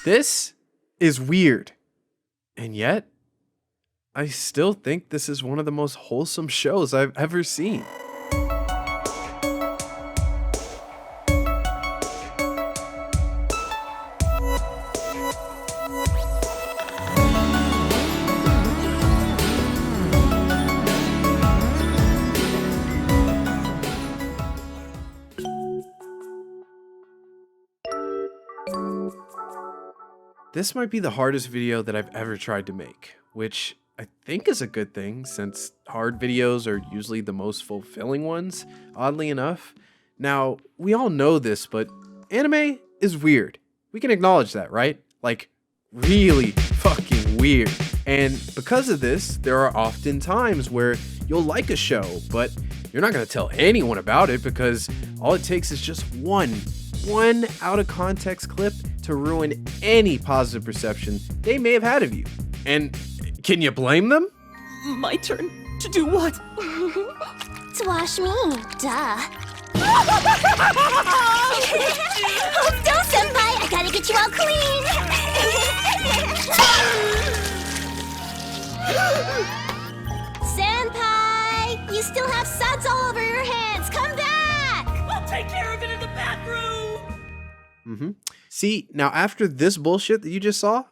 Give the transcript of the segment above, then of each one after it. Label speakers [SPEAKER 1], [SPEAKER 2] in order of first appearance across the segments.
[SPEAKER 1] This is weird. And yet, I still think this is one of the most wholesome shows I've ever seen. This might be the hardest video that I've ever tried to make, which I think is a good thing since hard videos are usually the most fulfilling ones, oddly enough. Now, we all know this, but anime is weird. We can acknowledge that, right? Like, really fucking weird. And because of this, there are often times where you'll like a show, but you're not gonna tell anyone about it because all it takes is just one out of context clip to ruin any positive perception they may have had of you. And can you blame them?
[SPEAKER 2] My turn to do what?
[SPEAKER 3] To wash me, duh. Hold still, senpai! I gotta get you all clean! Senpai! You still have suds all over your hands! Come back!
[SPEAKER 2] I'll take care of it in the bathroom!
[SPEAKER 1] See, now after this bullshit that you just saw,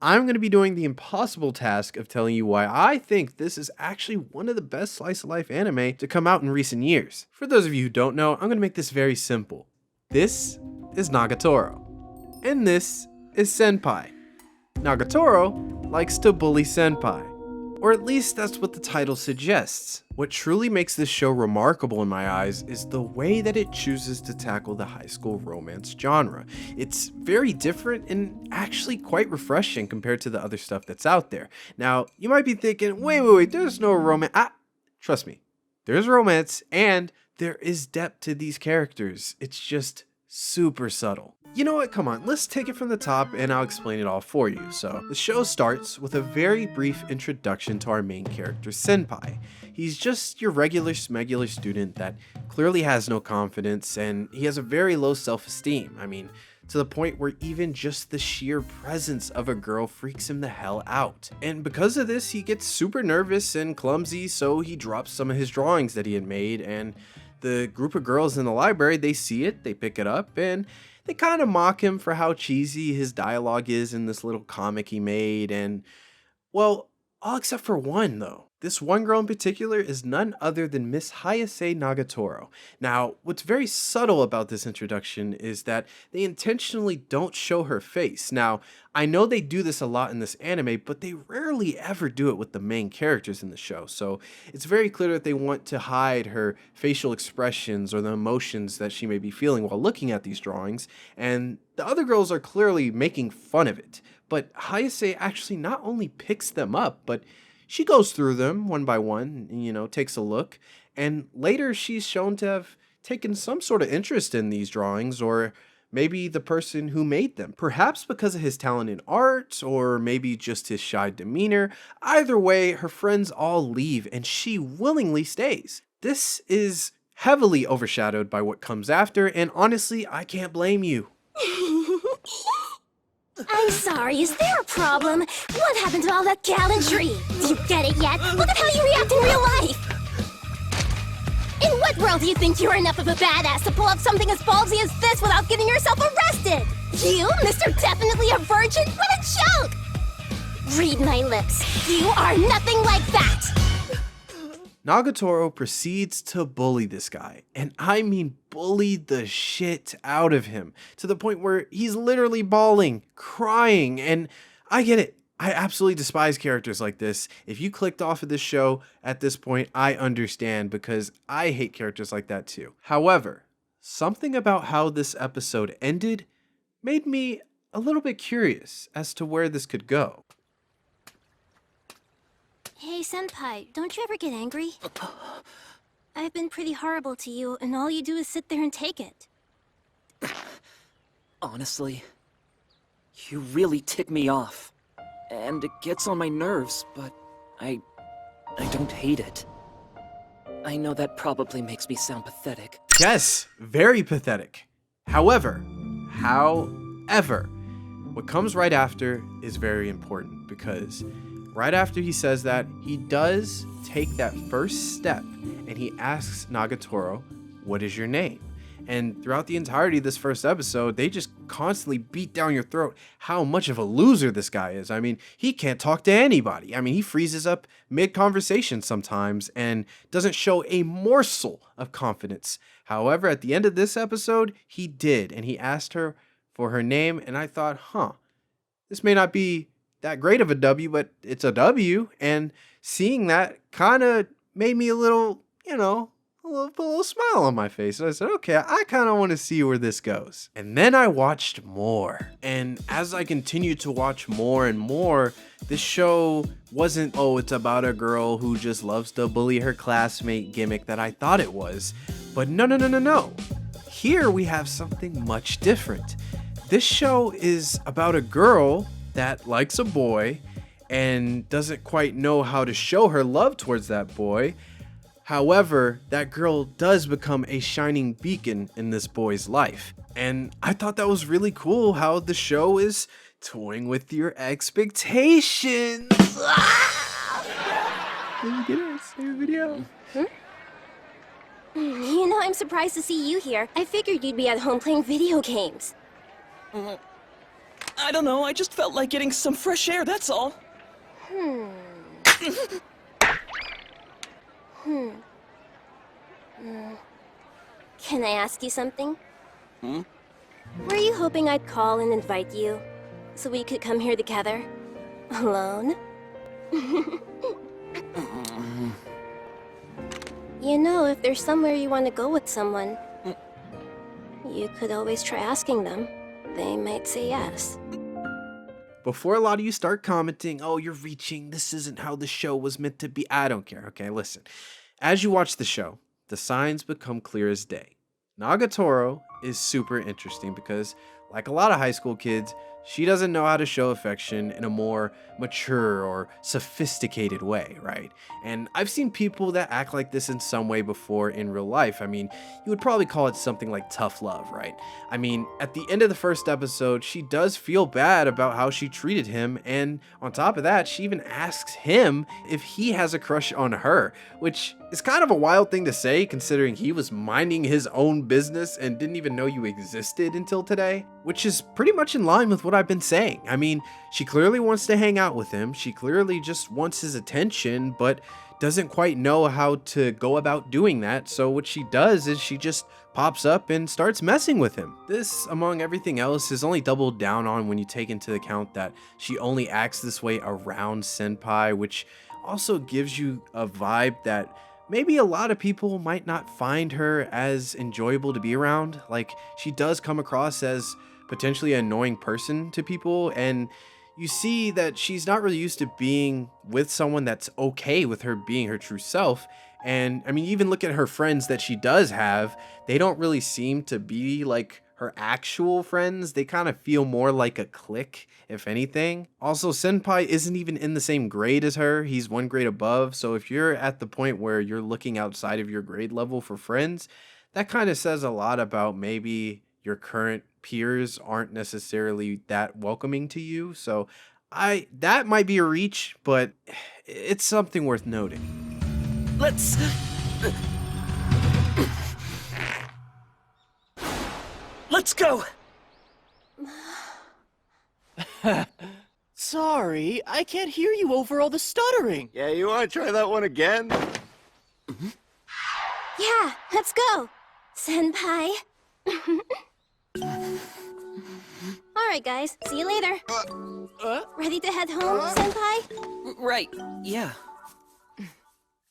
[SPEAKER 1] I'm going to be doing the impossible task of telling you why I think this is actually one of the best slice of life anime to come out in recent years. For those of you who don't know, I'm going to make this very simple. This is Nagatoro, and this is Senpai. Nagatoro likes to bully Senpai, or at least that's what the title suggests. What truly makes this show remarkable in my eyes is the way that it chooses to tackle the high school romance genre. It's very different and actually quite refreshing compared to the other stuff that's out there. Now, you might be thinking, wait, there's no romance. Trust me, there's romance and there is depth to these characters. It's just super subtle. You know what, come on, let's take it from the top and I'll explain it all for you. So, the show starts with a very brief introduction to our main character, Senpai. He's just your regular smegular student that clearly has no confidence and he has a very low self-esteem. I mean, to the point where even just the sheer presence of a girl freaks him the hell out. And because of this, he gets super nervous and clumsy, so he drops some of his drawings that he had made, and the group of girls in the library, they see it, they pick it up, and they kind of mock him for how cheesy his dialogue is in this little comic he made, and, well, all except for one, though. This one girl in particular is none other than Miss Heyyy Nagatoro. Now, what's very subtle about this introduction is that they intentionally don't show her face. Now, I know they do this a lot in this anime, but they rarely ever do it with the main characters in the show, so it's very clear that they want to hide her facial expressions or the emotions that she may be feeling while looking at these drawings, and the other girls are clearly making fun of it. But Heyyy actually not only picks them up, but she goes through them one by one, takes a look, and later she's shown to have taken some sort of interest in these drawings, or maybe the person who made them. Perhaps because of his talent in art, or maybe just his shy demeanor. Either way, her friends all leave, and she willingly stays. This is heavily overshadowed by what comes after, and honestly, I can't blame you.
[SPEAKER 3] I'm sorry, is there a problem? What happened to all that gallantry? Do you get it yet? Look at how you react in real life! In what world do you think you're enough of a badass to pull off something as ballsy as this without getting yourself arrested? You, Mr. Definitely a Virgin? What a joke! Read my lips. You are nothing like that!
[SPEAKER 1] Nagatoro proceeds to bully this guy, and I mean bully the shit out of him, to the point where he's literally bawling, crying, and I get it. I absolutely despise characters like this. If you clicked off of this show at this point, I understand, because I hate characters like that too. However, something about how this episode ended made me a little bit curious as to where this could go.
[SPEAKER 3] Hey, Senpai, don't you ever get angry? I've been pretty horrible to you, and all you do is sit there and take it.
[SPEAKER 2] Honestly, you really tick me off. And it gets on my nerves, but I don't hate it. I know that probably makes me sound pathetic.
[SPEAKER 1] Yes, very pathetic. However, what comes right after is very important, because right after he says that, he does take that first step and he asks Nagatoro, "What is your name?" And throughout the entirety of this first episode, they just constantly beat down your throat how much of a loser this guy is. I mean, he can't talk to anybody. I mean, he freezes up mid-conversation sometimes and doesn't show a morsel of confidence. However, at the end of this episode, he did, and he asked her for her name, and I thought, this may not be that great of a W, but it's a W, and seeing that kind of made me a little, put a little smile on my face. And I said, okay, I kind of want to see where this goes. And then I watched more. And as I continued to watch more and more, this show wasn't, it's about a girl who just loves to bully her classmate gimmick that I thought it was. But no. Here we have something much different. This show is about a girl that likes a boy and doesn't quite know how to show her love towards that boy. However, that girl does become a shining beacon in this boy's life. And I thought that was really cool how the show is toying with your expectations. Let me get a video.
[SPEAKER 3] I'm surprised to see you here. I figured you'd be at home playing video games.
[SPEAKER 2] I don't know, I just felt like getting some fresh air, that's all.
[SPEAKER 3] Can I ask you something? Were you hoping I'd call and invite you so we could come here together? Alone? If there's somewhere you want to go with someone, you could always try asking them. They might say yes.
[SPEAKER 1] Before a lot of you start commenting, you're reaching, this isn't how the show was meant to be. I don't care. Okay, listen. As you watch the show, the signs become clear as day. Nagatoro is super interesting because, like a lot of high school kids, she doesn't know how to show affection in a more mature or sophisticated way, right? And I've seen people that act like this in some way before in real life. I mean, you would probably call it something like tough love, right? I mean, at the end of the first episode, she does feel bad about how she treated him, and on top of that, she even asks him if he has a crush on her, which is kind of a wild thing to say considering he was minding his own business and didn't even know you existed until today, which is pretty much in line with what I've been saying. I mean, she clearly wants to hang out with him. She clearly just wants his attention, but doesn't quite know how to go about doing that. So what she does is she just pops up and starts messing with him. This, among everything else, is only doubled down on when you take into account that she only acts this way around Senpai, which also gives you a vibe that maybe a lot of people might not find her as enjoyable to be around. Like, she does come across as potentially an annoying person to people, and you see that she's not really used to being with someone that's okay with her being her true self. And I mean, even look at her friends that she does have, they don't really seem to be like her actual friends. They kind of feel more like a clique, if anything. Also, Senpai isn't even in the same grade as her. He's one grade above. So if you're at the point where you're looking outside of your grade level for friends, that kind of says a lot about maybe your current peers aren't necessarily that welcoming to you. So that might be a reach, but it's something worth noting.
[SPEAKER 2] Let's go!
[SPEAKER 4] Sorry, I can't hear you over all the stuttering.
[SPEAKER 5] Yeah, you want to try that one again?
[SPEAKER 3] Yeah, let's go, Senpai. Alright guys, see you later. Ready to head home, Senpai?
[SPEAKER 2] Right, yeah.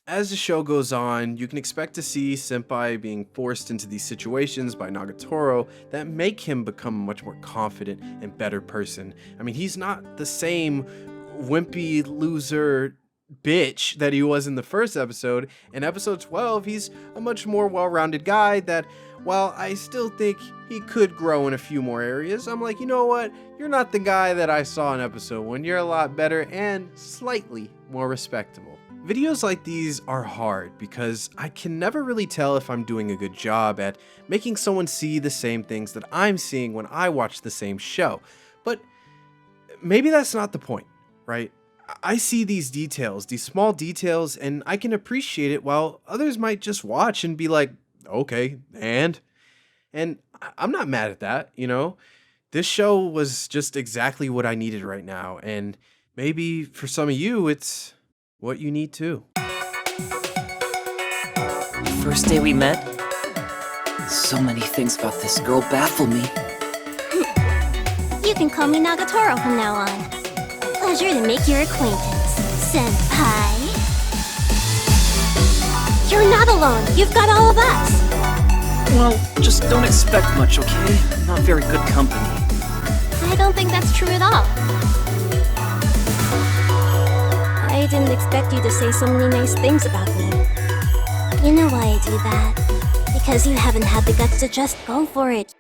[SPEAKER 1] As the show goes on, you can expect to see Senpai being forced into these situations by Nagatoro that make him become a much more confident and better person. I mean, he's not the same wimpy loser bitch that he was in the first episode. In episode 12, he's a much more well-rounded guy that, while I still think he could grow in a few more areas, I'm like, you know what? You're not the guy that I saw in episode 1. You're a lot better and slightly more respectable. Videos like these are hard because I can never really tell if I'm doing a good job at making someone see the same things that I'm seeing when I watch the same show. But maybe that's not the point, right? I see these details, these small details, and I can appreciate it while others might just watch and be like, okay, and I'm not mad at that, you know? This show was just exactly what I needed right now, and maybe for some of you, it's what you need too.
[SPEAKER 2] First day we met? So many things about this girl baffle me.
[SPEAKER 3] You can call me Nagatoro from now on. Pleasure to make your acquaintance, Senpai. You're not alone. You've got all of us.
[SPEAKER 2] Well, just don't expect much, okay? I'm not very good company.
[SPEAKER 3] I don't think that's true at all. I didn't expect you to say so many nice things about me. You know why I do that? Because you haven't had the guts to just go for it.